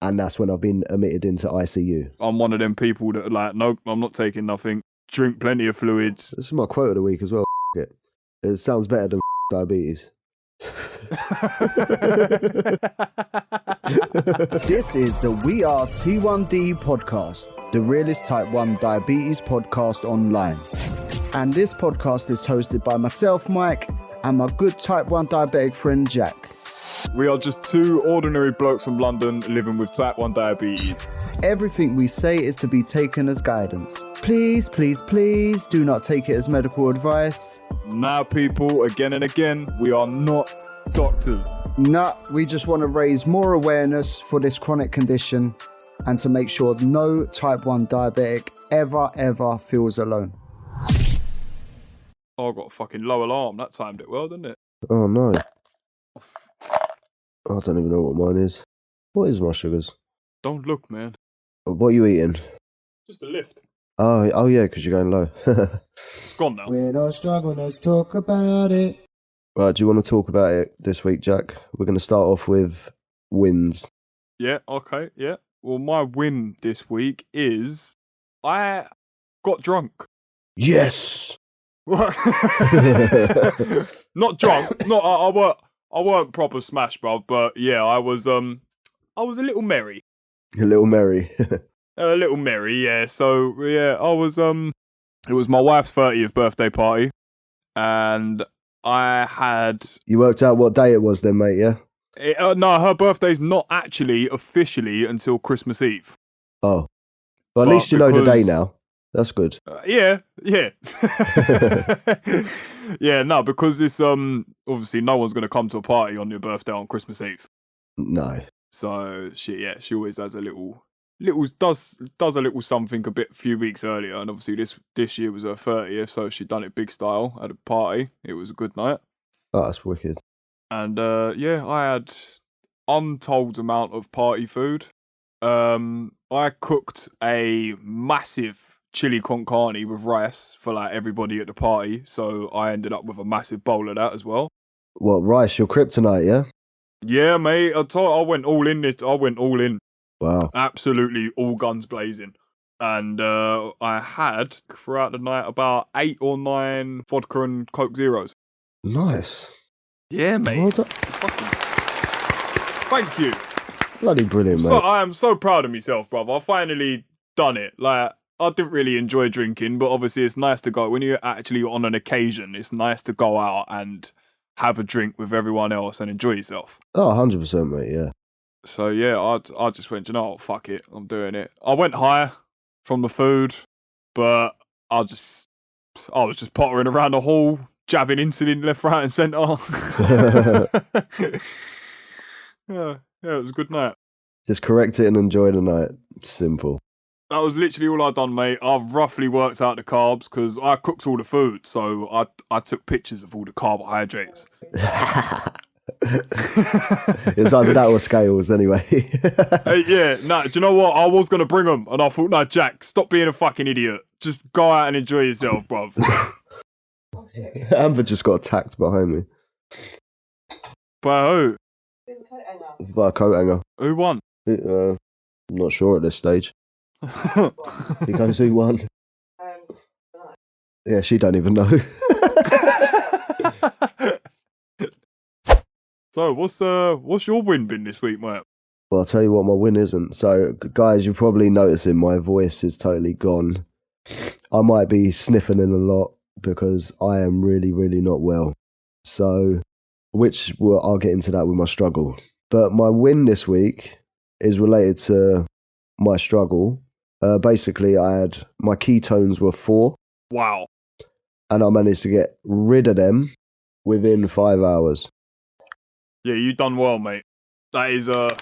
And that's when I've been admitted into ICU. I'm one of them people that are like, nope, I'm not taking nothing. Drink plenty of fluids. This is my quote of the week as well. It sounds better than diabetes. This is the We Are T1D podcast, the realest type 1 diabetes podcast online. And this podcast is hosted by myself, Mike, and my good type 1 diabetic friend, Jack. We are just two ordinary blokes from London living with type 1 diabetes. Everything we say is to be taken as guidance. Please, please, please do not take it as medical advice. Now, people, again and again, we are not doctors. Nah, we just want to raise more awareness for this chronic condition and to make sure no type 1 diabetic ever feels alone. Oh, I got a fucking low alarm. That timed it well, didn't it? Oh, no. I don't even know what mine is. What is my sugars? Don't look, man. What are you eating? Just a lift. Oh yeah, because you're going low. It's gone now. We're not struggling, let's talk about it. Right, do you want to talk about it this week, Jack? We're going to start off with wins. Yeah, okay, yeah. Well, my win this week is I got drunk. Yes! Not drunk. I weren't proper smash, bro. But yeah, I was a little merry. A little merry. A little merry, yeah. So yeah, I was it was my wife's 30th birthday party, and I had. You worked out what day it was, then, mate? Yeah. No, her birthday's not actually officially until Christmas Eve. Oh, but at least you know the day now. That's good. Yeah. Yeah, no, because it's obviously no one's gonna come to a party on your birthday on Christmas Eve. No. So she always has a does a little something a few weeks earlier, and obviously this year was her 30th, so she done it big style at a party. It was a good night. Oh, that's wicked. And yeah, I had untold amount of party food. I cooked a massive chili con carne with rice for like everybody at the party, so I ended up with a massive bowl of that as well. What, rice? Your kryptonite, yeah? Yeah, mate. I went all in this. I went all in. Wow. Absolutely all guns blazing. And I had throughout the night about 8 or 9 vodka and Coke Zeros. Nice. Yeah, mate. Well done. Thank you. Bloody brilliant, mate. I am so proud of myself, brother. I finally done it. Like, I didn't really enjoy drinking, but obviously it's nice to go when you're actually on an occasion. It's nice to go out and have a drink with everyone else and enjoy yourself. Oh, 100%, mate, yeah. So yeah, I just went, you know what, fuck it, I'm doing it. I went higher from the food, but I was just pottering around the hall, jabbing insulin left, right and centre. Yeah, it was a good night. Just correct it and enjoy the night. It's simple. That was literally all I'd done, mate. I've roughly worked out the carbs because I cooked all the food, so I took pictures of all the carbohydrates. It's either that or scales, anyway. Yeah, do you know what? I was going to bring them, and I thought, no, Jack, stop being a fucking idiot. Just go out and enjoy yourself, bruv. Amber just got attacked behind me. By who? By a coat hanger. Who won? I'm not sure at this stage. You can't see one. Yeah, she don't even know. So, what's your win been this week, mate? Well, I'll tell you what my win isn't. So, guys, you're probably noticing my voice is totally gone. I might be sniffing in a lot because I am really, really not well. So, I'll get into that with my struggle. But my win this week is related to my struggle. Basically, my ketones were 4. Wow. And I managed to get rid of them within 5 hours. Yeah, you done well, mate. That is Yeah.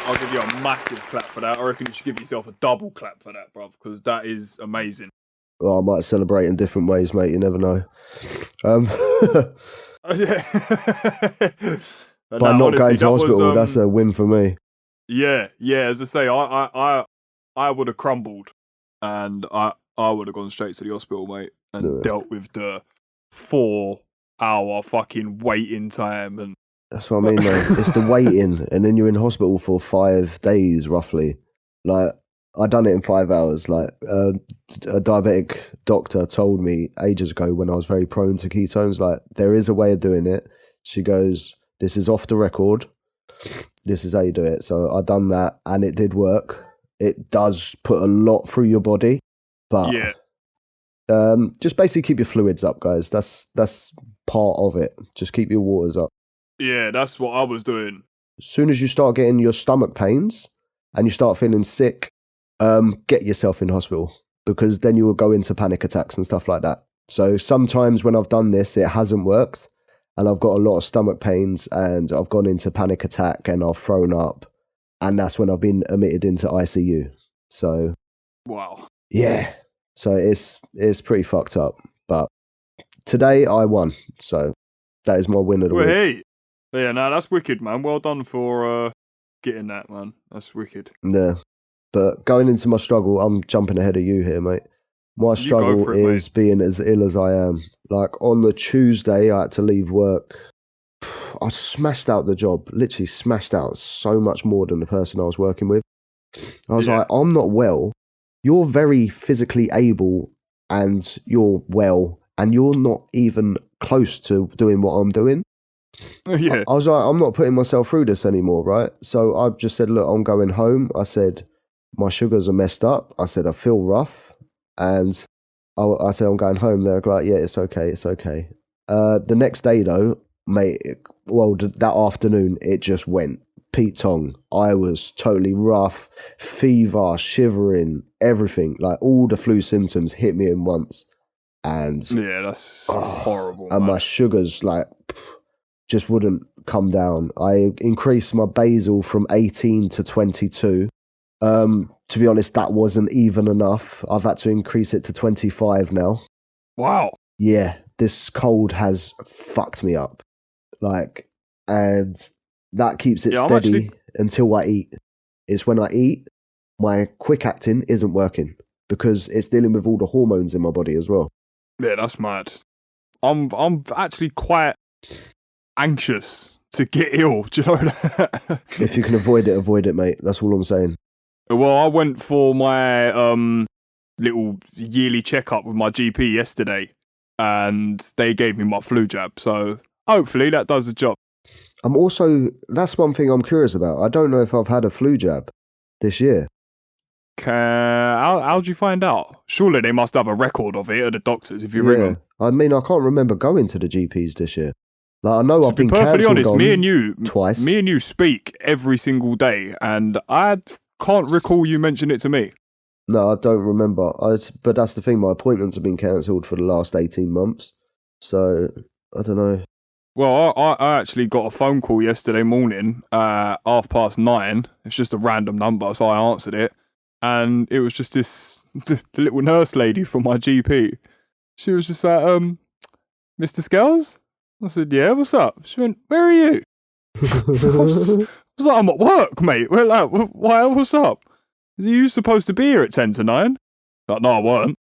I'll give you a massive clap for that. I reckon you should give yourself a double clap for that, bruv, because that is amazing. Well, I might celebrate in different ways, mate. You never know. Yeah. By not going to hospital, that's a win for me. Yeah. As I say, I would have crumbled, and I would have gone straight to the hospital, mate, and dealt with the 4-hour fucking waiting time and That's what I mean, though. It's the waiting, and then you're in hospital for 5 days, roughly. Like, I done it in 5 hours. Like, a diabetic doctor told me ages ago when I was very prone to ketones, like, there is a way of doing it. She goes, this is off the record. This is how you do it. So I done that, and it did work. It does put a lot through your body, but Yeah. just basically keep your fluids up, guys. That's part of it. Just keep your waters up. Yeah, that's what I was doing. As soon as you start getting your stomach pains and you start feeling sick, get yourself in hospital, because then you will go into panic attacks and stuff like that. So sometimes when I've done this, it hasn't worked, and I've got a lot of stomach pains and I've gone into panic attack and I've thrown up, and that's when I've been admitted into ICU. So Wow. yeah, so it's pretty fucked up. But today I won, so that is my win of the Well, week. hey. Yeah, no, that's wicked, man. Well done for getting that, man. That's wicked. Yeah. But going into my struggle, I'm jumping ahead of you here, mate. My You go struggle for it, is being as ill as I am. Like, on the Tuesday, I had to leave work. I smashed out the job, literally smashed out so much more than the person I was working with. I was like, I'm not well. You're very physically able and you're well, and you're not even close to doing what I'm doing. Yeah. I was like, I'm not putting myself through this anymore, right? So I just said, look, I'm going home. I said, my sugars are messed up. I said, I feel rough. And I said, I'm going home. They're like, yeah, it's okay, it's okay. The next day, though, mate, that afternoon, it just went Pete Tong. I was totally rough, fever, shivering, everything. Like, all the flu symptoms hit me in once. And Yeah, that's horrible, and man. my sugars, like, just wouldn't come down. I increased my basal from 18 to 22. To be honest, that wasn't even enough. I've had to increase it to 25 now. Wow. Yeah, this cold has fucked me up. Like, and that keeps it steady until I eat. It's when I eat, my quick acting isn't working because it's dealing with all the hormones in my body as well. Yeah, that's mad. I'm actually quite anxious to get ill. Do you know that? If you can avoid it, mate. That's all I'm saying. Well, I went for my little yearly checkup with my GP yesterday, and they gave me my flu jab. So hopefully that does the job. That's one thing I'm curious about. I don't know if I've had a flu jab this year. How'd you find out? Surely they must have a record of it at the doctors if you ring them. I mean, I can't remember going to the GPs this year. Like, I know I've been perfectly honest, on me and you twice. Me and you speak every single day, and I can't recall you mentioning it to me. No, I don't remember. But that's the thing, my appointments have been cancelled for the last 18 months. So, I don't know. Well, I actually got a phone call yesterday morning, 9:30. It's just a random number, so I answered it. And it was just the little nurse lady from my GP. She was just like, Mr. Scales? I said, yeah, what's up? She went, where are you? I was like, I'm at work, mate. We're like, why, what's up? Are you supposed to be here at 10 to 9? Like, no, I weren't.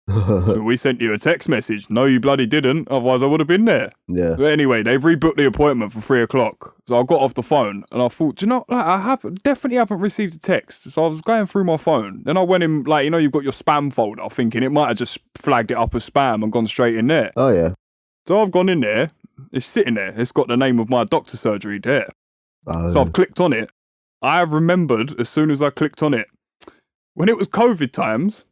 So we sent you a text message. No, you bloody didn't. Otherwise, I would have been there. Yeah. But anyway, they've rebooked the appointment for 3:00. So I got off the phone and I thought, do you know, like, definitely haven't received a text. So I was going through my phone. Then I went in, like, you know, you've got your spam folder, thinking it might have just flagged it up as spam and gone straight in there. Oh, yeah. So I've gone in there. It's sitting there. It's got the name of my doctor's surgery there. Oh. So I've clicked on it. I have remembered as soon as I clicked on it, when it was COVID times,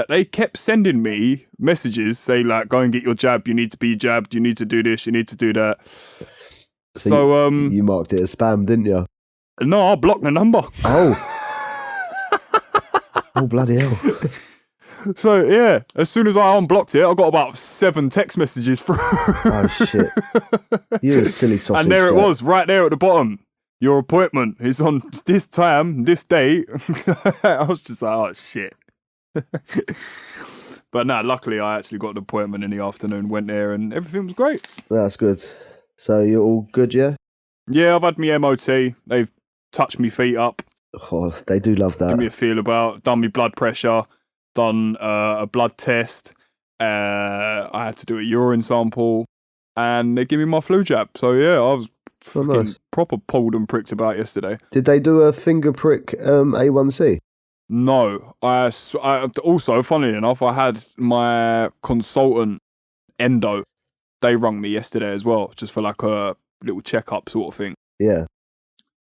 they kept sending me messages saying, like, go and get your jab, you need to be jabbed, you need to do this, you need to do that. So you marked it as spam, didn't you? No, I blocked the number. Oh, bloody hell. So, yeah, as soon as I unblocked it, I got about 7 text messages through. Oh, shit. You silly sausage. And there it Jack. was, right there at the bottom. Your appointment is on this time, this date. I was just like, oh, shit. But no, luckily I actually got an appointment in the afternoon, went there, and everything was great. That's good. So you're all good, yeah? Yeah, I've had my MOT. They've touched me feet up. Oh, they do love that. Give me a feel about, done me blood pressure, done a blood test. I had to do a urine sample, and they give me my flu jab. So yeah, I was fucking nice. proper pulled and pricked about yesterday. Did they do a finger prick A1C? No, I also, funnily enough, I had my consultant endo. They rung me yesterday as well, just for like a little checkup sort of thing. Yeah.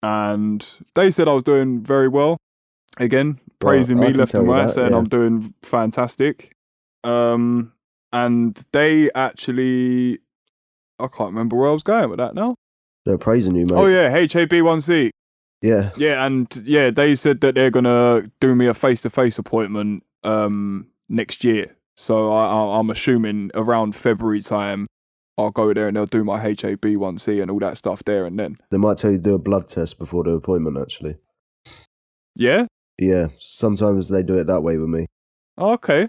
And they said I was doing very well. Again, praising I me can left tell and you right, that, saying yeah. I'm doing fantastic. And they actually, I can't remember where I was going with that now. They're praising you, mate. Oh yeah, HAB1C. Yeah. Yeah, and yeah, they said that they're gonna do me a face-to-face appointment next year. So I'm assuming around February time, I'll go there and they'll do my HAB1C and all that stuff there and then. They might tell you to do a blood test before the appointment, actually. Yeah? Yeah, sometimes they do it that way with me. Okay.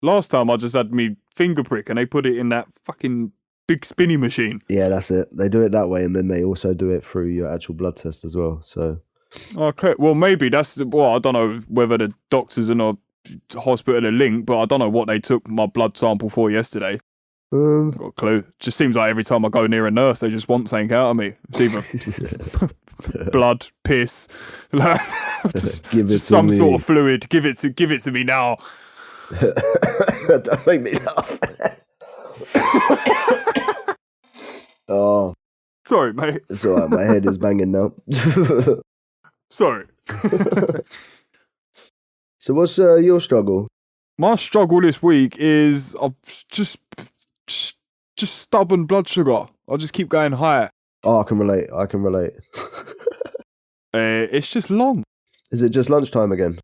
Last time I just had me finger prick and they put it in that fucking big spinny machine. Yeah, that's it. They do it that way, and then they also do it through your actual blood test as well. So, Okay, well maybe that's, well, I don't know whether the doctors in a hospital are linked, but I don't know what they took my blood sample for yesterday. Got a clue. Just seems like every time I go near a nurse, they just want something out of me. It's either blood, piss, like, give some sort of fluid. Give it to me now. Don't make me laugh. Oh, sorry, mate. it's all right. My head is banging now. Sorry. So, what's your struggle? My struggle this week is I've just stubborn blood sugar. I just keep going higher. Oh, I can relate. It's just long. Is it just lunchtime again?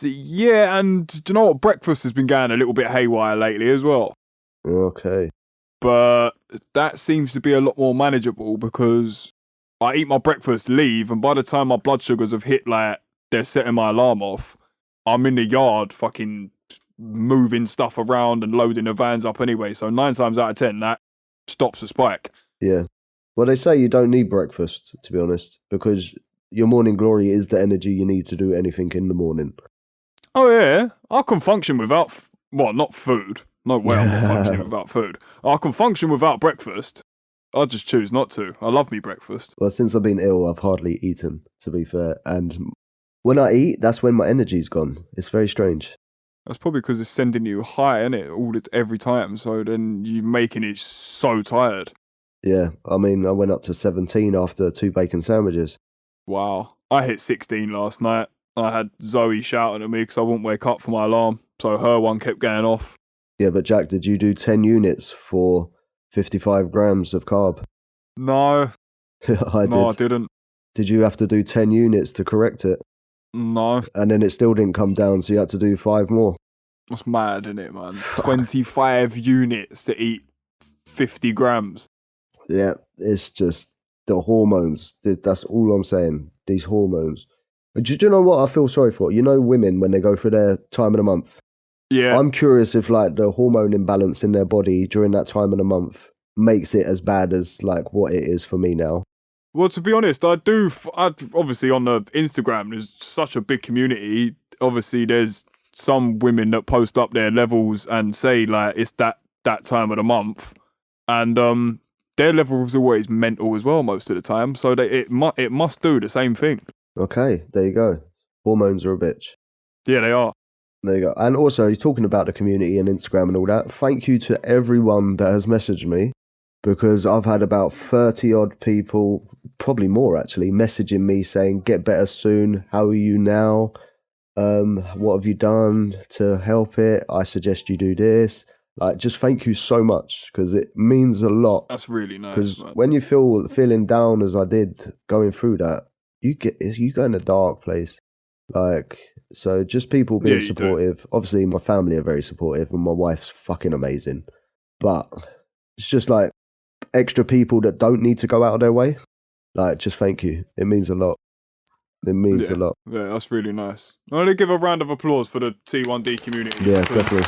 Yeah, and do you know what? Breakfast has been going a little bit haywire lately as well. Okay. But that seems to be a lot more manageable because I eat my breakfast, leave, and by the time my blood sugars have hit, like, they're setting my alarm off, I'm in the yard fucking moving stuff around and loading the vans up anyway. So 9 times out of 10, that stops a spike. Yeah. Well, they say you don't need breakfast, to be honest, because your morning glory is the energy you need to do anything in the morning. Oh, yeah. I can function without, not food. No way I'm not functioning without food. I can function without breakfast. I just choose not to. I love me breakfast. Well, since I've been ill, I've hardly eaten, to be fair. And when I eat, that's when my energy's gone. It's very strange. That's probably because it's sending you high, innit? Every time. So then you're making it so tired. Yeah. I mean, I went up to 17 after 2 bacon sandwiches. Wow. I hit 16 last night. I had Zoe shouting at me because I wouldn't wake up for my alarm. So her one kept going off. Yeah, but Jack, did you do 10 units for 55 grams of carb? No. I didn't. Did you have to do 10 units to correct it? No. And then it still didn't come down, so you had to do 5 more. That's mad, isn't it, man? 25 units to eat 50 grams. Yeah, it's just the hormones. That's all I'm saying. These hormones. Do you know what I feel sorry for? You know women when they go through their time of the month? Yeah. I'm curious if like the hormone imbalance in their body during that time of the month makes it as bad as like what it is for me now. Well, to be honest, I obviously on the Instagram, there's such a big community. Obviously, there's some women that post up their levels and say like it's that time of the month, and their levels are always mental as well most of the time. So it must do the same thing. Okay, there you go. Hormones are a bitch. Yeah, they are. There you go. And also, talking about the community and Instagram and all that, thank you to everyone that has messaged me, because I've had about 30 odd people, probably more actually, messaging me saying, get better soon. How are you now? What have you done to help it? I suggest you do this. Like, just thank you so much, because it means a lot. That's really nice. Because when you feeling down as I did going through that, you go in a dark place. Like, so just people being supportive. Obviously, my family are very supportive and my wife's fucking amazing. But it's just like extra people that don't need to go out of their way. Like, just thank you. It means a lot. It means a lot. Yeah, that's really nice. I want to give a round of applause for the T1D community. Yeah, definitely.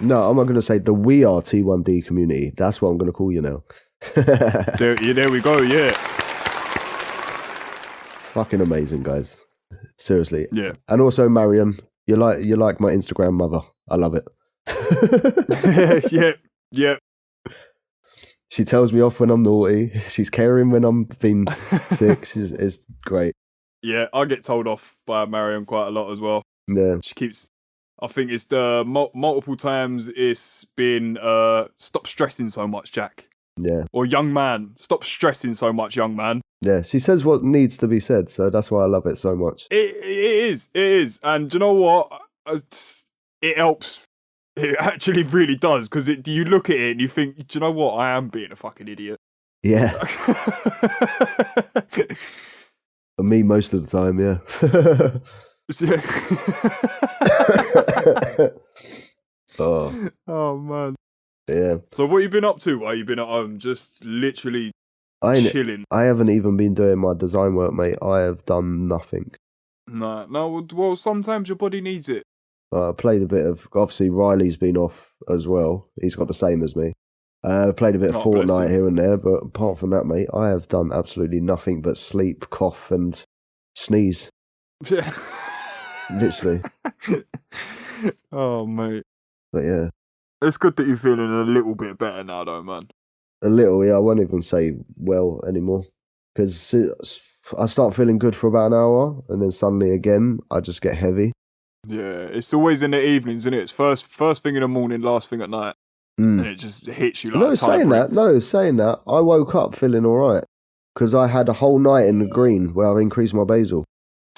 No, I'm not going to say the We Are T1D community. That's what I'm going to call you now. there we go, yeah. Fucking amazing, guys. Seriously. Yeah. And also, Marion, you're like my Instagram mother. I love it. Yeah. She tells me off when I'm naughty. She's caring when I'm being sick. It's great. Yeah, I get told off by Marion quite a lot as well. Yeah. She keeps... I think it's the multiple times it's been, stop stressing so much, Jack. Yeah. Or young man, stop stressing so much, young man. Yeah, she says what needs to be said, so that's why I love it so much. It is. And do you know what? It helps. It actually really does, because you look at it and you think, do you know what? I am being a fucking idiot. Yeah. For me, most of the time, yeah. Oh, man. Yeah. So what you been up to while you been at home? Just literally chilling. I haven't even been doing my design work, mate. I have done nothing. No. Well, sometimes your body needs it. I played a bit of... Obviously, Riley's been off as well. He's got the same as me. Played a bit of Fortnite here and there, but apart from that, mate, I have done absolutely nothing but sleep, cough, and sneeze. Yeah. Literally. Oh, mate. But yeah. It's good that you're feeling a little bit better now, though, man. A little, yeah. I won't even say well anymore. Because I start feeling good for about an hour, and then suddenly again, I just get heavy. Yeah, it's always in the evenings, isn't it? It's first thing in the morning, last thing at night. And it just hits you like saying that, I woke up feeling all right. Because I had a whole night in the green where I've increased my basal.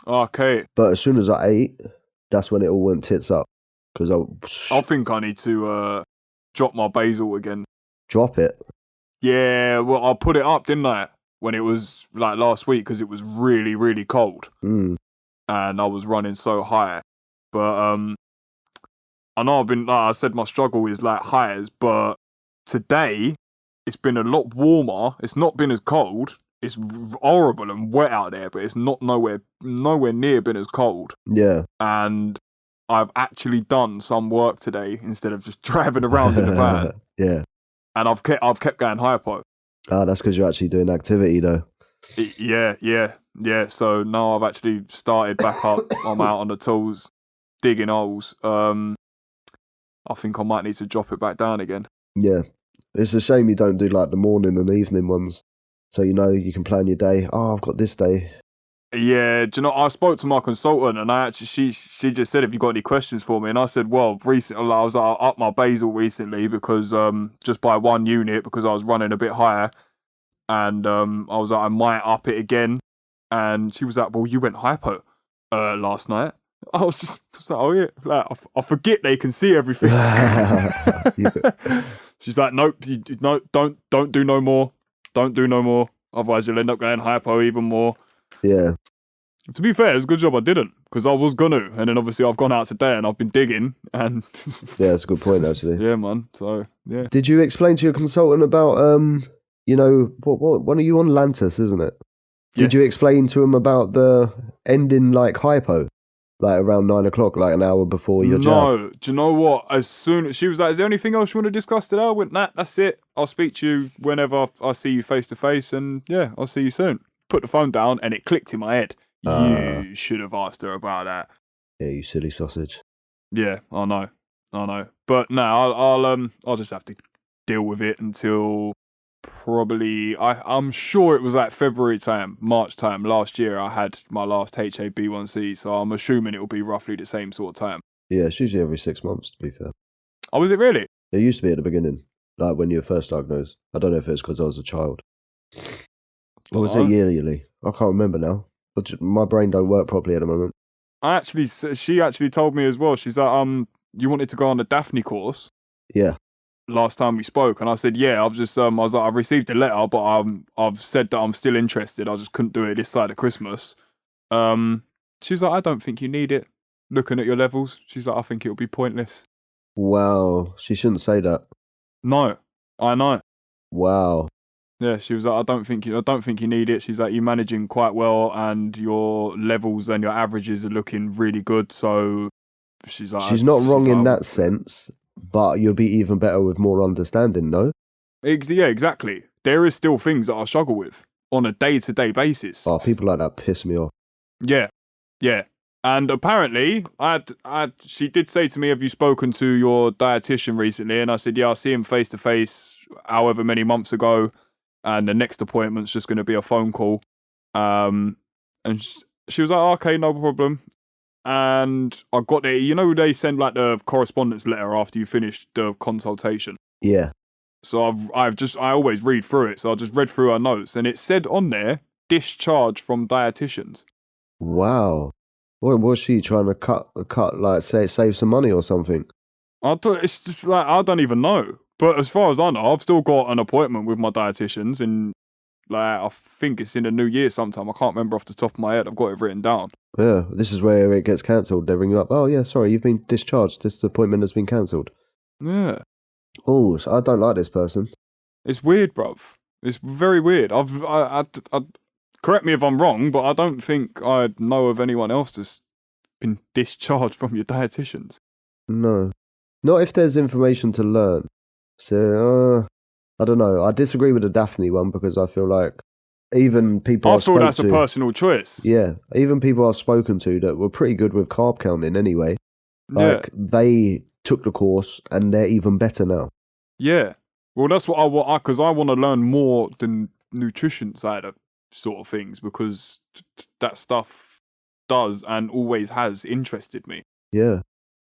Okay. But as soon as I ate, that's when it all went tits up. Because I think I need to drop my basal again. Drop it? Yeah, well, I put it up, didn't I? When it was like last week, because it was really, really cold. And I was running so high. But I know I've been, like I said, my struggle is like highs, but today it's been a lot warmer. It's not been as cold. It's horrible and wet out there, but it's not nowhere near been as cold. Yeah. And I've actually done some work today instead of just driving around in the van. Yeah. And I've kept going hypo. That's because you're actually doing activity though. Yeah. So now I've actually started back up. I'm out on the tools, digging holes. I think I might need to drop it back down again. Yeah. It's a shame you don't do like the morning and evening ones. So you can plan your day. Oh, I've got this day. Yeah, do you know, I spoke to my consultant and she just said, have you got any questions for me? And I said, well, recently, I was like, I upped my basal recently because just by 1 unit because I was running a bit higher. And I was like, I might up it again. And she was like, well, you went hypo last night. I was just like, oh yeah, like, I forget they can see everything. She's like, nope, don't do no more. Don't do no more. Otherwise you'll end up going hypo even more. Yeah. To be fair, it's a good job I didn't, because I was gonna, and then obviously I've gone out today and I've been digging, and yeah, that's a good point actually. Yeah, man. So yeah. Did you explain to your consultant about what are you on Lantus, isn't it? Did you explain to him about the ending like hypo, like around 9 o'clock, like an hour before your jab? No, do you know what? As soon as she was like, "Is there anything else you want to discuss today?" I went, "Nah, that's it. I'll speak to you whenever I see you face to face, and yeah, I'll see you soon." Put the phone down, and it clicked in my head. You should have asked her about that. Yeah, you silly sausage. Yeah, I know. But no, I'll just have to deal with it until probably I'm sure it was like February time, March time last year. I had my last HbA1c, so I'm assuming it will be roughly the same sort of time. Yeah, it's usually every 6 months, to be fair. Oh, was it really? It used to be at the beginning, like when you were first diagnosed. I don't know if it's because I was a child. Or was it yearly? I can't remember now. But my brain don't work properly at the moment. She actually told me as well. She's like, you wanted to go on the Daphne course? Yeah. Last time we spoke, and I said, yeah. I've just, I was like, I've received a letter, but I've said that I'm still interested. I just couldn't do it this side of Christmas. She's like, I don't think you need it. Looking at your levels, she's like, I think it'll be pointless. Wow, she shouldn't say that. No, I know. Wow. Yeah, she was like, I don't think you need it. She's like, you're managing quite well, and your levels and your averages are looking really good. So she's like, she's not wrong in that sense, but you'll be even better with more understanding, no? Yeah, exactly. There is still things that I struggle with on a day-to-day basis. Oh, people like that piss me off. Yeah. And apparently, she did say to me, "Have you spoken to your dietitian recently?" And I said, "Yeah, I see him face to face, however many months ago, and the next appointment's just going to be a phone call." And she was like, "Okay, no problem." And I got there. You know, they send like the correspondence letter after you finish the consultation. Yeah. So I always read through it. So I just read through her notes, and it said on there, "Discharge from dietitians." Wow. What was she trying to cut? Like save some money or something? It's just like I don't even know. But as far as I know, I've still got an appointment with my dietitians in, like, I think it's in the new year sometime. I can't remember off the top of my head. I've got it written down. Yeah, this is where it gets cancelled. They ring you up. Oh yeah, sorry, you've been discharged. This appointment has been cancelled. Yeah. Oh, so I don't like this person. It's weird, bruv. It's very weird. Correct me if I'm wrong, but I don't think I know of anyone else that's been discharged from your dietitians. No. Not if there's information to learn. So, I don't know. I disagree with the Daphne one because I feel like even people I I've feel spoken that's a personal choice. Yeah, even people I've spoken to that were pretty good with carb counting anyway, like they took the course and they're even better now. Yeah. Well, that's what I want, because I want to learn more than nutrition side of sort of things, because that stuff does and always has interested me. Yeah.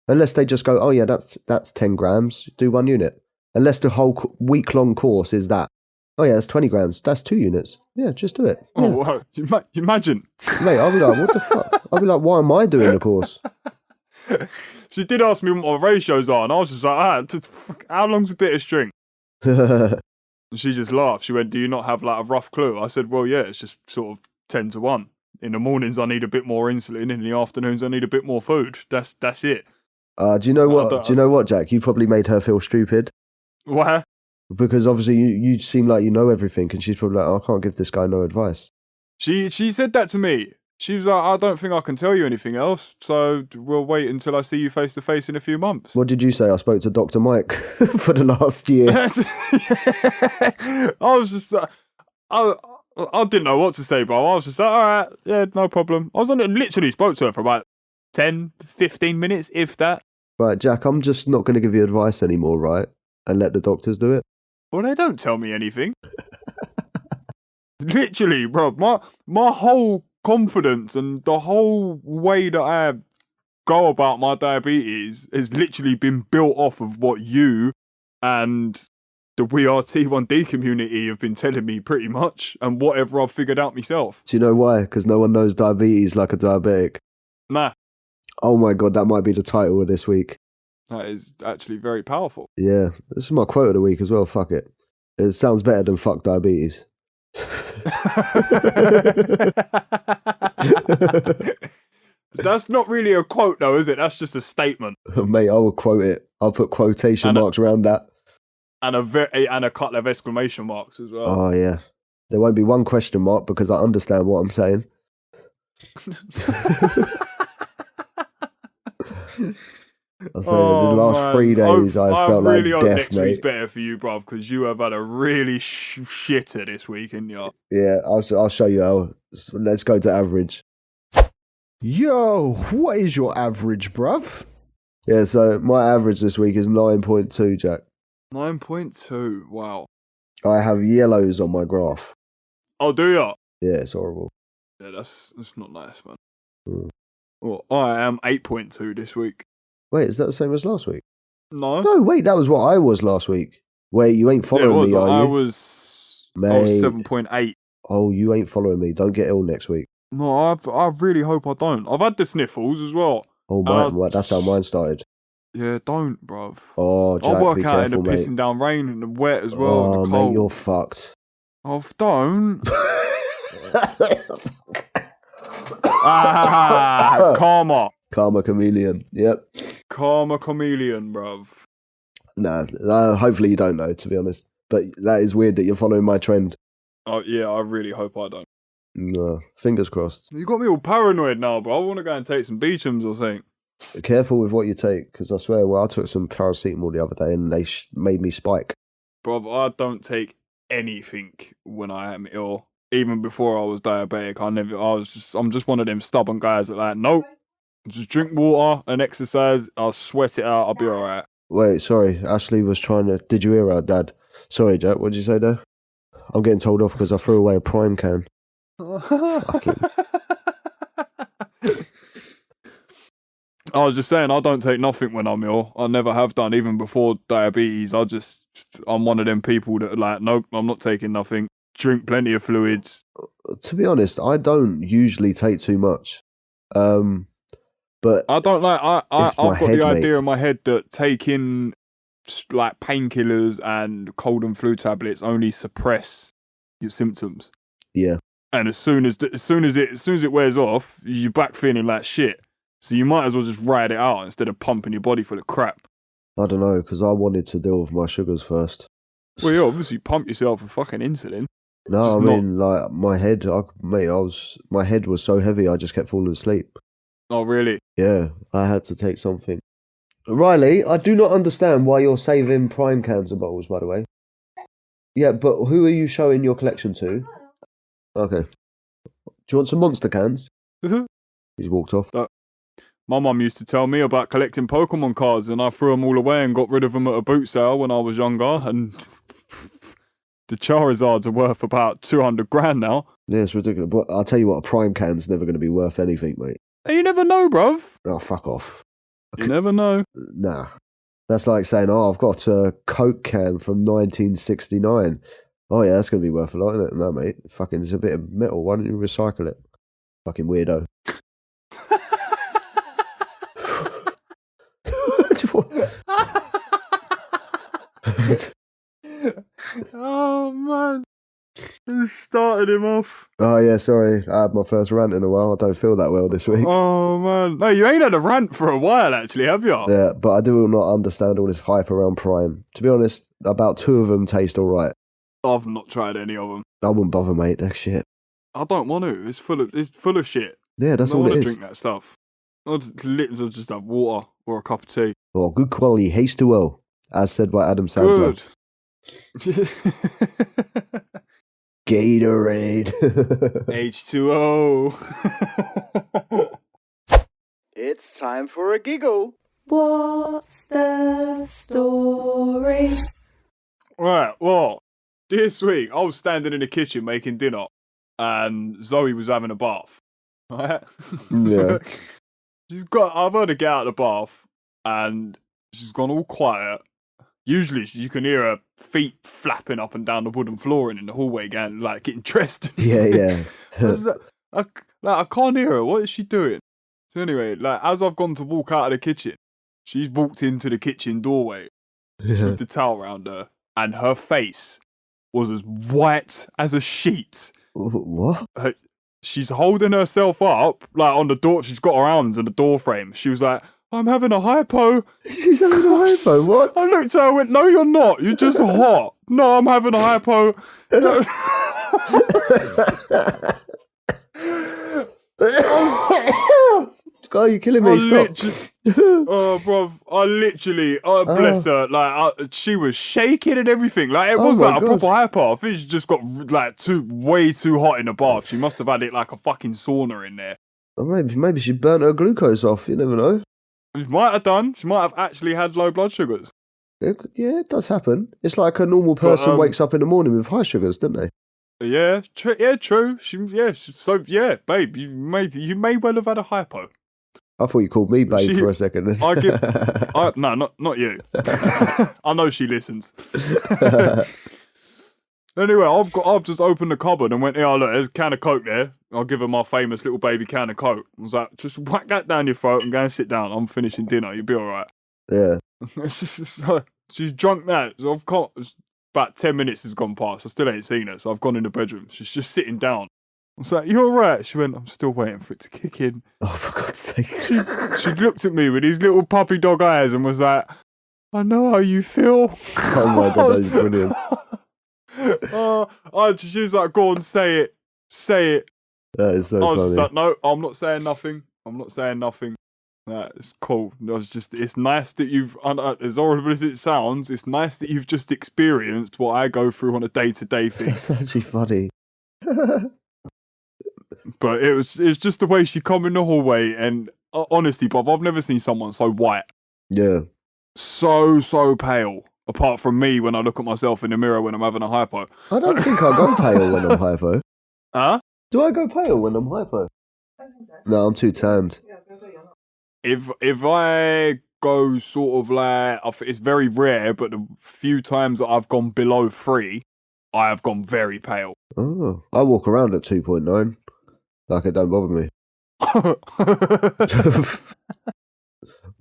Unless they just go, oh yeah, that's 10 grams, do 1 unit. Unless the whole week-long course is that. Oh yeah, that's 20 grams, that's 2 units. Yeah, just do it. Yeah. Oh, wow. You imagine. Mate, I'll be like, what the fuck? I'll be like, why am I doing the course? She did ask me what my ratios are, and I was just like, how long's a bit of string? And she just laughed. She went, "Do you not have like a rough clue?" I said, "Well, yeah, it's just sort of 10-1. In the mornings, I need a bit more insulin. In the afternoons, I need a bit more food. That's it." Do you know what? Do you know what, Jack? You probably made her feel stupid. Why? Because obviously you seem like you know everything, and she's probably like, oh, I can't give this guy no advice. She said that to me. She was like, "I don't think I can tell you anything else, so we'll wait until I see you face to face in a few months." What did you say? I spoke to Dr. Mike for the last year. I was just I didn't know what to say, bro. I was just like, all right, yeah, no problem. I literally spoke to her for about 10, 15 minutes, if that. Right, Jack, I'm just not going to give you advice anymore, right? And let the doctors do it. Well, they don't tell me anything. Literally, bro, my whole confidence and the whole way that I go about my diabetes has literally been built off of what you and the We Are T1D community have been telling me, pretty much, and whatever I've figured out myself. Do you know why? Because no one knows diabetes like a diabetic. Nah. Oh my God, that might be the title of this week. That is actually very powerful. Yeah, this is my quote of the week as well, fuck it. It sounds better than fuck diabetes. That's not really a quote though, is it? That's just a statement. Mate, I will quote it. I'll put quotation marks around that. And a couple of exclamation marks as well. Oh yeah. There won't be one question mark because I understand what I'm saying. I say the last 3 days I felt like really death, hope next mate. week's better for you, bruv, because you have had a really shitter this week, haven't you? Yeah, I'll show you how. Let's go to average. Yo, what is your average, bruv? Yeah, so my average this week is 9.2, Jack. 9.2, wow. I have yellows on my graph. Oh, do ya? Yeah, it's horrible. Yeah, that's not nice, man. Mm. Well, I am 8.2 this week. Wait, is that the same as last week? No. No, wait, that was what I was last week. Wait, you ain't following me, are you? I was 7.8. Oh, you ain't following me. Don't get ill next week. No, I really hope I don't. I've had the sniffles as well. Oh, that's how mine started. Yeah, don't, bruv. Oh, Jack, I'll work be out in the careful, pissing mate. down rain and the wet as well. Oh, and the cold. mate, you're fucked. Oh, don't. Karma chameleon. Yep. Karma chameleon, bruv. Nah, hopefully you don't know, to be honest. But that is weird that you're following my trend. Oh, yeah, I really hope I don't. No, fingers crossed. You got me all paranoid now, bro. I want to go and take some Beechams or something. Careful with what you take, because I swear, I took some paracetamol the other day and they made me spike. Bruv, I don't take anything when I am ill. Even before I was diabetic, I'm just one of them stubborn guys that like, nope, Just drink water and exercise. I'll sweat it out. I'll be all right. Wait, sorry. Ashley was trying to... Did you hear her, Dad? Sorry, Jack. What did you say there? I'm getting told off because I threw away a Prime can. Fucking... I was just saying, I don't take nothing when I'm ill. I never have done, even before diabetes. I'm one of them people that are like, nope, I'm not taking nothing. Drink plenty of fluids. To be honest, I don't usually take too much. But I don't like, I've got head, the idea mate. in my head that taking like painkillers and cold and flu tablets only suppress your symptoms. Yeah. And as soon as it wears off, you're back feeling like shit. So you might as well just ride it out instead of pumping your body full of crap. I don't know, because I wanted to deal with my sugars first. Well, you obviously pump yourself with fucking insulin. No, Just I mean, like, my head, my head was so heavy, I just kept falling asleep. Oh, really? Yeah, I had to take something. Riley, I do not understand why you're saving Prime cans and bottles, by the way. Yeah, but who are you showing your collection to? Okay. Do you want some Monster cans? He's walked off. My mum used to tell me about collecting Pokemon cards, and I threw them all away and got rid of them at a boot sale when I was younger, and the Charizards are worth about 200 grand now. Yeah, it's ridiculous. But I'll tell you what, a Prime can's never going to be worth anything, mate. You never know, bruv. Oh, fuck off. You never know. Nah. That's like saying, oh, I've got a Coke can from 1969. Oh, yeah, that's going to be worth a lot, isn't it? No, mate. Fucking, it's a bit of metal. Why don't you recycle it? Fucking weirdo. Oh, man. It started him off. Oh, yeah, sorry. I had my first rant in a while. I don't feel that well this week. Oh, man. No, you ain't had a rant for a while, actually, have you? Yeah, but I do not understand all this hype around Prime. To be honest, about 2 of them taste all right. I've not tried any of them. I wouldn't bother, mate. That shit. I don't want to. It's full of shit. Yeah, that's I don't all it want to is. drink that stuff. I'll just have water or a cup of tea. Oh, good quality H2O, as said by Adam Sandler. Good. Gatorade. H2O. It's time for a giggle. What's the story? Right, well, this week I was standing in the kitchen making dinner and Zoe was having a bath. Right? Yeah. I've heard her get out of the bath and she's gone all quiet. Usually you can hear her feet flapping up and down the wooden flooring in the hallway getting dressed. Yeah. I can't hear her. What is she doing? So anyway, as I've gone to walk out of the kitchen, she's walked into the kitchen doorway with the towel around her, and her face was as white as a sheet. What? She's holding herself up, on the door. She's got her arms on the door frame. She was like, I'm having a hypo. She's having a hypo, what? I looked at her and went, no, you're not. You're just hot. No, I'm having a hypo. Sky, you're killing me. Stop. Oh, bruv, bless her. She was shaking and everything. It was my a God. proper hypo. I think she just got way too hot in the bath. She must have had it like a fucking sauna in there. Oh, maybe she burnt her glucose off. You never know. She might have done. She might have actually had low blood sugars. Yeah, it does happen. It's like a normal person wakes up in the morning with high sugars, don't they? Yeah, true. Babe, you may well have had a hypo. I thought you called me babe for a second. No, not you. I know she listens. Anyway, I've just opened the cupboard and went, yeah, look, there's a can of Coke there. I'll give her my famous little baby can of Coke. I was like, just whack that down your throat and go and sit down. I'm finishing dinner. You'll be all right. Yeah. So, she's drunk now. So about 10 minutes has gone past. I still ain't seen her. So I've gone in the bedroom. She's just sitting down. I was like, you all right? She went, I'm still waiting for it to kick in. Oh, for God's sake. She looked at me with these little puppy dog eyes and was like, I know how you feel. Oh my God, that is brilliant. She was like, go on, say it. Say it. That is so I was funny. just like, no, I'm not saying nothing. It's cool. It's nice that you've, as horrible as it sounds, it's nice that you've just experienced what I go through on a day-to-day thing. That's actually funny. But it was just the way she come in the hallway and honestly, bruv, I've never seen someone so white. Yeah. So pale. Apart from me when I look at myself in the mirror when I'm having a hypo. I don't think I go pale when I'm hypo. Huh? Do I go pale when I'm hypo? No, I'm too tanned. If I go sort of like, it's very rare, but the few times that I've gone below 3, I have gone very pale. Oh, I walk around at 2.9. Like it don't bother me.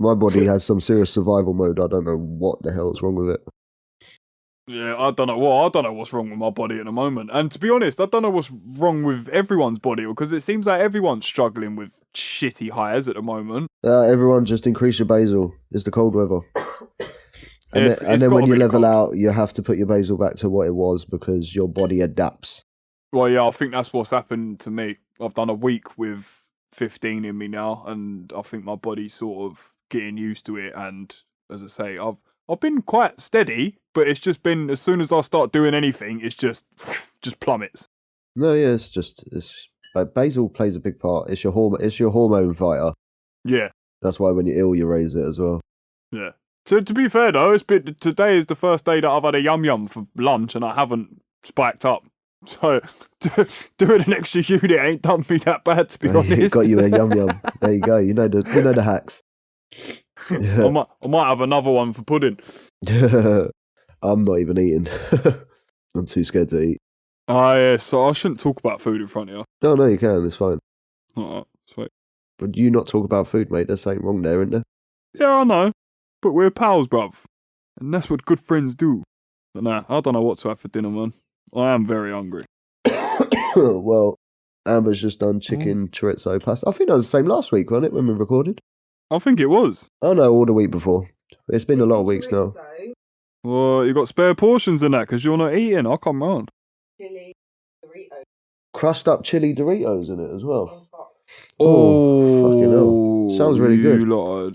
My body has some serious survival mode. I don't know what the hell's wrong with it. Yeah, I don't know what's wrong with my body at the moment. And to be honest, I don't know what's wrong with everyone's body, because it seems like everyone's struggling with shitty highs at the moment. Everyone just increase your basal. It's the cold weather. And It's then got when a you bit level cold. out, you have to put your basal back to what it was because your body adapts. Well, yeah, I think that's what's happened to me. I've done a week with 15 in me now, and I think my body's sort of getting used to it. And as I say, I've been quite steady, but it's just been, as soon as I start doing anything, it's just plummets. No, yeah, like basal plays a big part. It's your hormone fighter. Yeah, That's why when you're ill, you raise it as well. yeah. To be fair though, today is the first day that I've had a yum for lunch, and I haven't spiked up. So doing an extra unit ain't done me that bad, to be honest. Got you a yum. There you go. You know the hacks. I might have another one for pudding. I'm not even eating. I'm too scared to eat. Oh yeah, so I shouldn't talk about food in front of you. No, you can. It's fine. Alright, sweet. But you not talk about food, mate. There's something wrong there, isn't there? Yeah, I know. But we're pals, bruv. And that's what good friends do. But nah, I don't know what to have for dinner, man. I am very hungry. Well, Amber's just done chicken chorizo pasta. I think that was the same last week, wasn't it, when we recorded? I think it was. Oh no, all the week before. It's been a lot of weeks now. Well, you got spare portions in that because you're not eating. I'll come round. Chili Doritos. Crushed up chili Doritos in it as well. Oh, fucking hell. Sounds really good. You lot are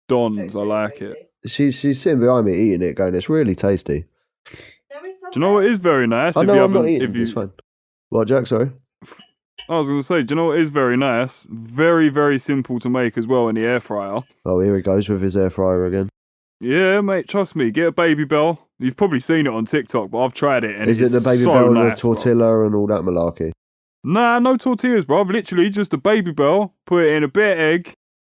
dons. I like it. She's sitting behind me eating it, going, it's really tasty. Do you know what is very nice? I if know you I'm not haven't- eating. if you, It's fine. What, Jack? Sorry. I was going to say, do you know what is very nice? Very, very simple to make as well in the air fryer. Oh, here he goes with his air fryer again. Yeah, mate, trust me. Get a Baby Bell. You've probably seen it on TikTok, but I've tried it. And Is it's it the Baby so Bell and nice, the tortilla and all that malarkey? Nah, no tortillas, bruv. Literally just a Baby Bell, put it in a bit of egg,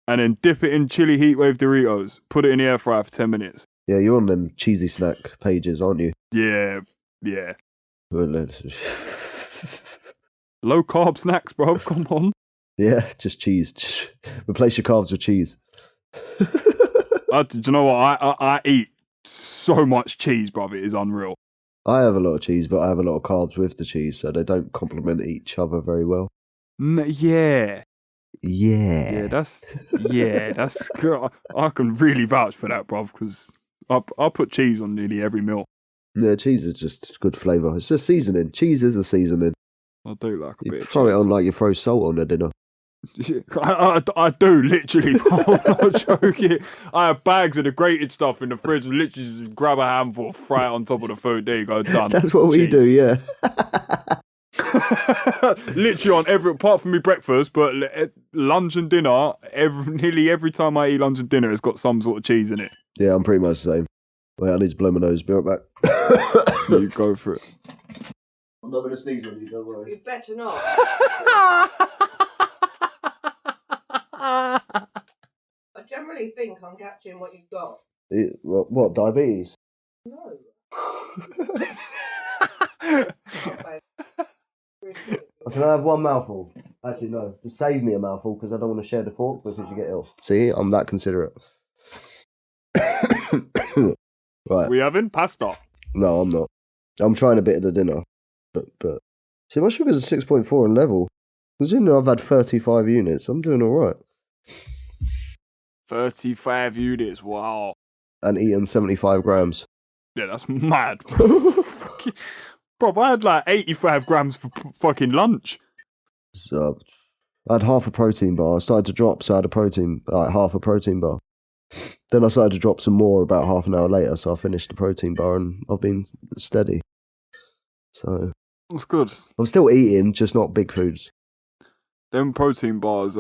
and then dip it in chili heatwave Doritos. Put it in the air fryer for 10 minutes. Yeah, you're on them cheesy snack pages, aren't you? Yeah. Well, Low carb snacks, bruv. Come on. yeah, just cheese. Replace your carbs with cheese. Do you know what? I eat so much cheese, bruv. It is unreal. I have a lot of cheese, but I have a lot of carbs with the cheese, so they don't complement each other very well. Yeah. Yeah. That's good. I can really vouch for that, bruv, because I put cheese on nearly every meal. Yeah, cheese is just good flavour. It's just seasoning. Cheese is a seasoning. I do like a You bit of throw it cheese. on like you throw salt on the dinner. I do, literally. I'm not joking. I have bags of the grated stuff in the fridge and literally just grab a handful, fry it on top of the food. There you go, done. That's what we Cheese. do, yeah. Literally on apart from me breakfast, but lunch and dinner, nearly every time I eat lunch and dinner, it's got some sort of cheese in it. Yeah, I'm pretty much the same. Wait, I need to blow my nose. Be right back. You go for it. I'm not going to sneeze on you, don't worry. You better not. I generally think I'm catching what you've got. What, diabetes? No. Can I have one mouthful? Actually, no. Just save me a mouthful because I don't want to share the fork because you get ill. See, I'm that considerate. Right. We having pasta? No, I'm not. I'm trying a bit of the dinner. But see, my sugar's a 6.4 in level. Considering I've had 35 units, I'm doing all right. 35 units, wow. And eating 75 grams. Yeah, that's mad. Bro, I had like 85 grams for fucking lunch. So I had half a protein bar. I started to drop, so I had half a protein bar. Then I started to drop some more about half an hour later, so I finished the protein bar and I've been steady. So That's good. I'm still eating, just not big foods. Them protein bars,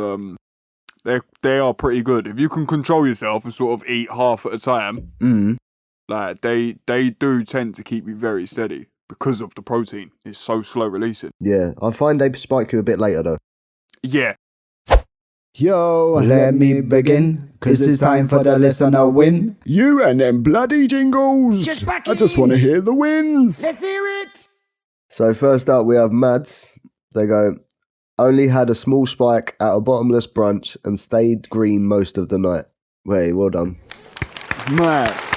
They are pretty good. If you can control yourself and sort of eat half at a time, like they do tend to keep you very steady because of the protein. It's so slow releasing. Yeah, I find they spike you a bit later though. Yeah. Yo, let me begin, 'cause it's time for the listener win. You and them bloody jingles. I just want to hear the wins. Let's hear it. So first up we have Mads. They go, only had a small spike at a bottomless brunch and stayed green most of the night. Wait, well done. Nice.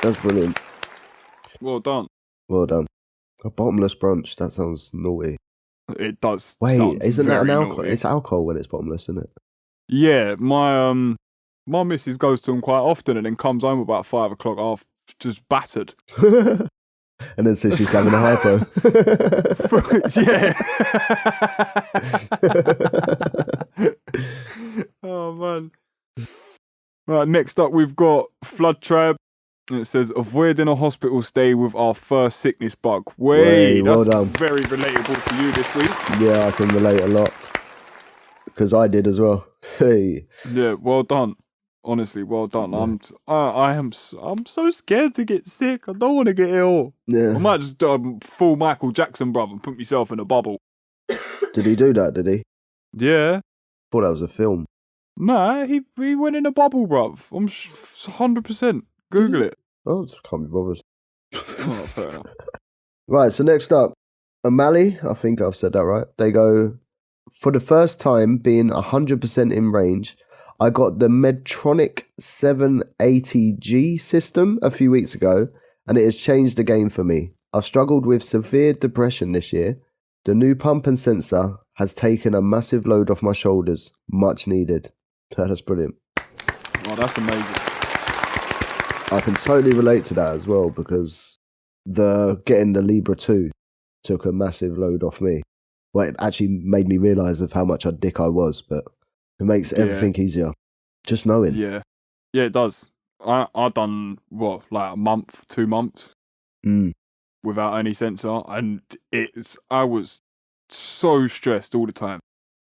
That's brilliant. Well done. Well done. A bottomless brunch, that sounds naughty. It does. Wait, sound isn't that an very alcohol? naughty. It's alcohol when it's bottomless, isn't it? Yeah, my missus goes to them quite often and then comes home about 5 o'clock half just battered. And then says she's having a hypo. Yeah. Oh man. Right, next up we've got Flood Tribe. And it says, avoiding a hospital stay with our first sickness bug. Well That's done. very relatable to you this week. Yeah, I can relate a lot. Because I did as well. Hey. Yeah, well done. Honestly, well done. I'm so scared to get sick. I don't want to get ill. Yeah. I might just full Michael Jackson, bruv, and put myself in a bubble. Did he do that, did he? Yeah. Thought that was a film. Nah, he went in a bubble, bruv. I'm 100%. Google it. Oh, can't be bothered. Oh, fair enough. Right, so next up, O'Malley, I think I've said that right. They go, for the first time being 100% in range, I got the Medtronic 780G system a few weeks ago, and it has changed the game for me. I've struggled with severe depression this year. The new pump and sensor has taken a massive load off my shoulders. Much needed. That's brilliant. Oh, that's amazing. I can totally relate to that as well, because getting the Libra 2 took a massive load off me. Well, it actually made me realise of how much a dick I was, but it makes everything easier. Just knowing. Yeah. Yeah, it does. I done, like a month, 2 months without any sensor, and I was so stressed all the time.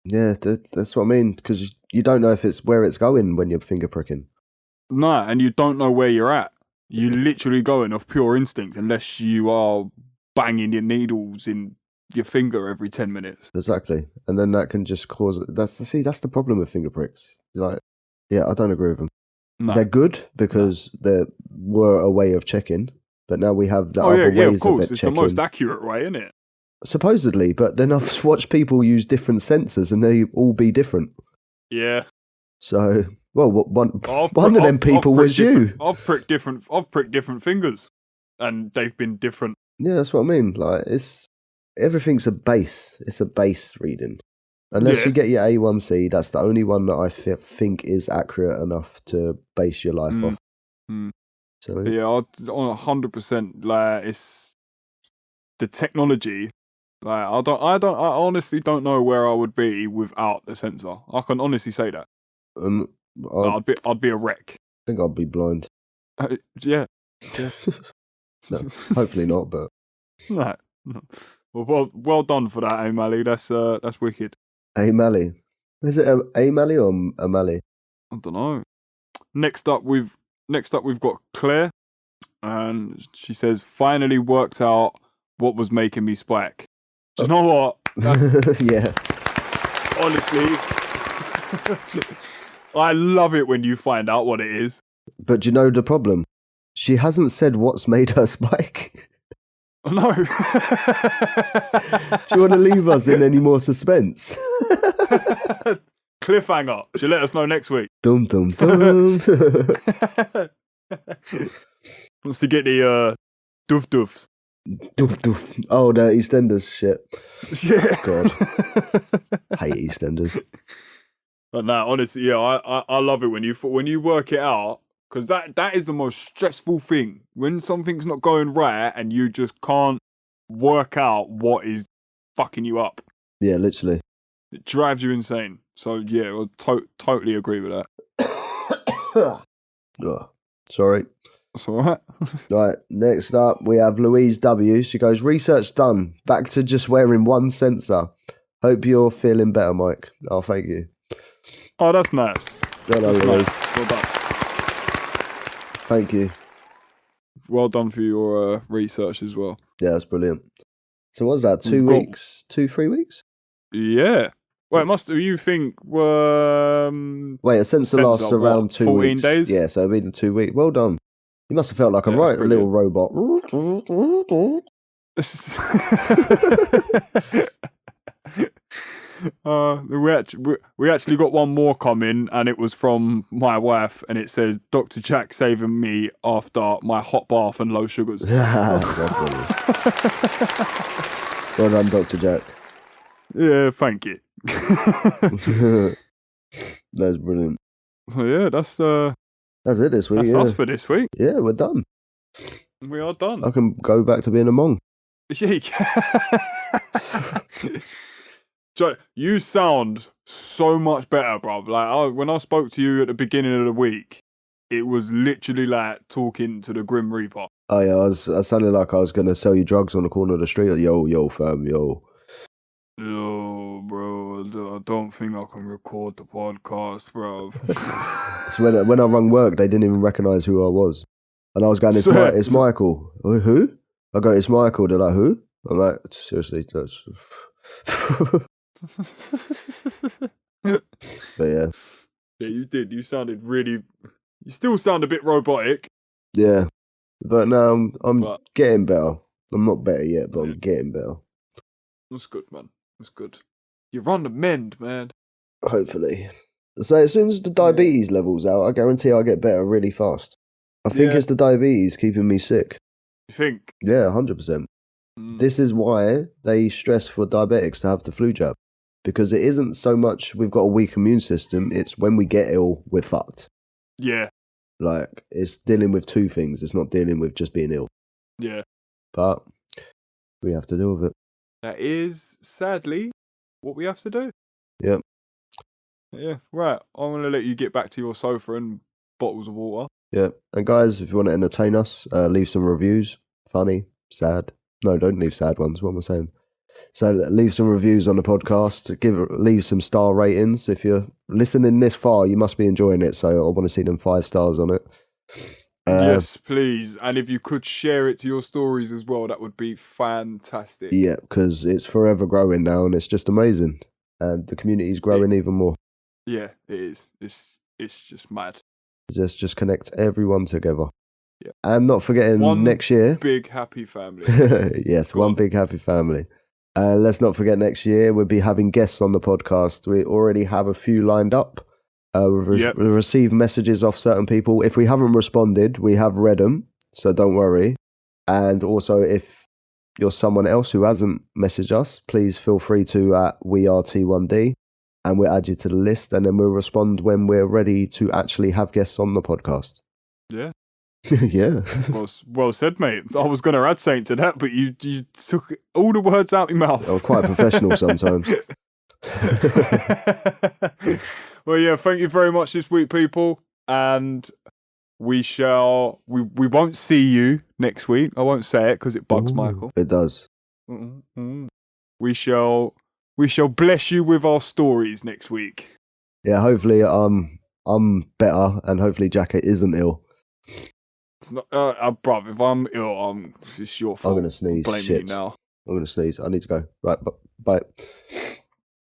Yeah, that's what I mean, because you don't know if it's where it's going when you're finger pricking. Nah, and you don't know where you're at. You literally going off pure instinct unless you are banging your needles in your finger every 10 minutes. Exactly. And then that can just cause... That's the problem with finger pricks. Like, yeah, I don't agree with them. No. They're good because they were a way of checking, but now we have the other ways of course. it It's checking. the most accurate way, isn't it? Supposedly, but then I've watched people use different sensors and they all be different. Yeah. So, well, one I've of them people was you. I've pricked different fingers, and they've been different. Yeah, that's what I mean. Like, everything's a base. It's a base reading. Unless you get your A1C, that's the only one that I think is accurate enough to base your life off. So yeah, on 100%. Like, it's the technology. Like, I honestly don't know where I would be without the sensor. I can honestly say that. I'd be a wreck. I think I'd be blind. Yeah. No, hopefully not, but No. Well done for that, O'Malley. That's wicked. O'Malley. Is it O'Malley or O'Malley? I don't know. Next up we've got Claire, and she says, finally worked out what was making me spike. Do you know what? Yeah. Honestly, I love it when you find out what it is. But do you know the problem? She hasn't said what's made her spike. No. Do you want to leave us in any more suspense? Cliffhanger. She'll let us know next week. Dum dum dum. Wants to get the doof doofs. Doof doof. Oh, the EastEnders shit. Yeah. God. Hate EastEnders. But no, honestly, yeah, I love it when you work it out, because that is the most stressful thing. When something's not going right and you just can't work out what is fucking you up. Yeah, literally. It drives you insane. So yeah, I totally agree with that. Oh, sorry. That's all right. Right, next up we have Louise W. She goes, research done. Back to just wearing one sensor. Hope you're feeling better, Mike. Oh, thank you. Oh, that's nice. Well done, That's Louise. nice. Well done. Thank you. Well done for your research as well. Yeah, that's brilliant. So what's that? 2 We've got- weeks? 2-3 weeks? Yeah. Well, it must. You think? Wait, a sensor lasts Sensor, around what, 2 14 weeks. days? Yeah, so it'll be 2 weeks. Well done. You must have felt like a Yeah, that's little robot. We actually got one more coming, and it was from my wife, and it says, "Dr. Jack saving me after my hot bath and low sugars." That's brilliant. Well done, Dr. Jack. Yeah, thank you. That's brilliant. So yeah, that's it this week. that's Yeah. us for this week. Yeah, we're done. We are done. I can go back to being a monk. Joe, you sound so much better, bruv. Like when I spoke to you at the beginning of the week, it was literally like talking to the Grim Reaper. Oh yeah, I sounded like I was gonna sell you drugs on the corner of the street. Yo, fam, yo. No, bro, I don't think I can record the podcast, bruv. So when I rung work, they didn't even recognise who I was, and I was going, "It's Michael." Who? I go, "It's Michael." They're like, "Who?" I'm like, "Seriously, that's." But yeah. Yeah, you did. You sounded really. You still sound a bit robotic. Yeah, but now I'm But- getting better. I'm not better yet, but Yeah. I'm getting better. That's good, man. That's good. You're on the mend, man. Hopefully. So as soon as the diabetes levels out, I guarantee I'll get better really fast. I think Yeah. it's the diabetes keeping me sick. You think? Yeah, 100%. Mm. This is why they stress for diabetics to have the flu jab. Because it isn't so much we've got a weak immune system, it's when we get ill, we're fucked. Yeah, Like, it's dealing with two things. It's not dealing with just being ill. yeah. But we have to deal with it. That is, sadly, what we have to do. Yep. Yeah, right. I'm going to let you get back to your sofa and bottles of water. Yeah. And guys, if you want to entertain us, leave some reviews. Funny, sad. No, don't leave sad ones. What am I saying? So leave some reviews on the podcast. Leave some star ratings. If you're listening this far, you must be enjoying it. So I want to see them 5 stars on it. Yes, please. And if you could share it to your stories as well, that would be fantastic. Yeah, because it's forever growing now, and it's just amazing. And the community's growing even more. Yeah, it is. It's just mad. Just connect everyone together. Yeah. And not forgetting One next year. Big happy family. Yes, Go one on. big happy family. Let's not forget next year we'll be having guests on the podcast. We already have a few lined up. We've received messages off certain people. If we haven't responded, we have read them, so don't worry. And also, if you're someone else who hasn't messaged us, please feel free to at WeAreT1D, and we'll add you to the list, and then we'll respond when we're ready to actually have guests on the podcast. Yeah. Yeah. Well said, mate. I was going to add something to that, but you took all the words out your mouth. I'm quite professional sometimes. Well, yeah, thank you very much this week, people. And we won't see you next week. I won't say it because it bugs Ooh, Michael. It does. We shall bless you with our stories next week. Yeah, hopefully I'm better, and hopefully Jacket isn't ill. It's not, bruv, if I'm ill, it's your fault. I'm going to sneeze. Blame Shit. me now. I'm going to sneeze. I need to go. Right, bye.